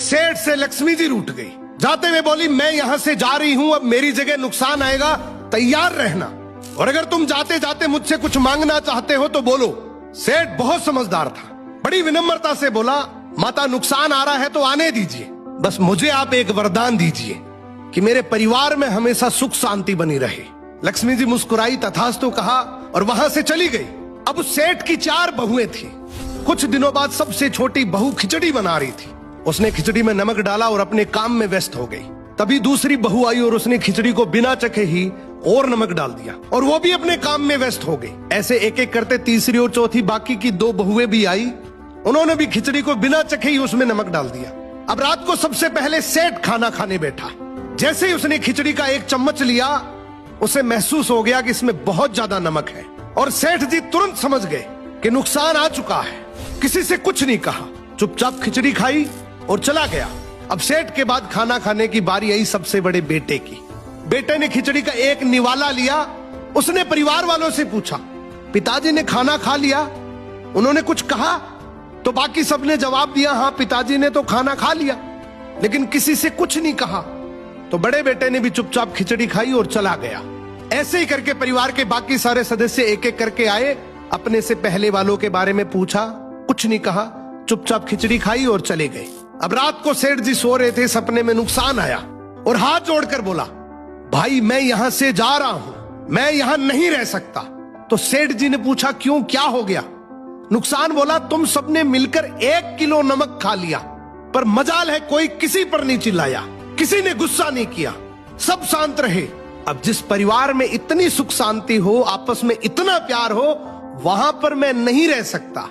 सेठ से लक्ष्मी जी रूठ गई। जाते हुए बोली, मैं यहां से जा रही हूं, अब मेरी जगह नुकसान आएगा, तैयार रहना, और अगर तुम जाते जाते मुझसे कुछ मांगना चाहते हो तो बोलो। सेठ बहुत समझदार था, बड़ी विनम्रता से बोला, माता नुकसान आ रहा है तो आने दीजिए, बस मुझे आप एक वरदान दीजिए कि मेरे परिवार में हमेशा सुख शांति बनी रहे। लक्ष्मी जी मुस्कुराई, तथास्तु कहा और वहां से चली गई। अब उस सेठ की 4 बहुएं थी। कुछ दिनों बाद सबसे छोटी बहू खिचड़ी बना रही थी। उसने खिचड़ी में नमक डाला और अपने काम में व्यस्त हो गई। तभी दूसरी बहू आई और उसने खिचड़ी को बिना चखे ही और नमक डाल दिया और वो भी अपने काम में व्यस्त हो गई। ऐसे एक एक करते तीसरी और चौथी बाकी की 2 बहुएं भी आई, उन्होंने भी खिचड़ी को बिना चखे ही उसमें नमक डाल दिया। अब रात को सबसे पहले सेठ खाना खाने बैठा। जैसे ही उसने खिचड़ी का 1 चम्मच लिया, उसे महसूस हो गया कि इसमें बहुत ज्यादा नमक है, और सेठ जी तुरंत समझ गए कि नुकसान आ चुका है। किसी से कुछ नहीं कहा, चुपचाप खिचड़ी खाई और चला गया। अब सेठ के बाद खाना खाने की बारी आई सबसे बड़े बेटे की। बेटे ने खिचड़ी का 1 निवाला लिया। उसने परिवार वालों से पूछा, पिताजी ने खाना खा लिया? उन्होंने कुछ कहा? तो बाकी सबने जवाब दिया, हाँ पिताजी ने तो खाना खा लिया, लेकिन किसी से कुछ नहीं कहा। तो बड़े बेटे ने भी चुपचाप खिचड़ी खाई और चला गया। ऐसे ही करके परिवार के बाकी सारे सदस्य एक एक करके आए, अपने से पहले वालों के बारे में पूछा, कुछ नहीं कहा, चुपचाप खिचड़ी खाई और चले गए। अब रात को सेठ जी सो रहे थे, सपने में नुकसान आया और हाथ जोड़कर बोला, भाई मैं यहां से जा रहा हूं, मैं यहां नहीं रह सकता। तो सेठ जी ने पूछा, क्यों, क्या हो गया? नुकसान बोला, तुम सबने मिलकर 1 किलो नमक खा लिया, पर मजाल है कोई किसी पर नहीं चिल्लाया, किसी ने गुस्सा नहीं किया, सब शांत रहे। अब जिस परिवार में इतनी सुख शांति हो, आपस में इतना प्यार हो, वहां पर मैं नहीं रह सकता।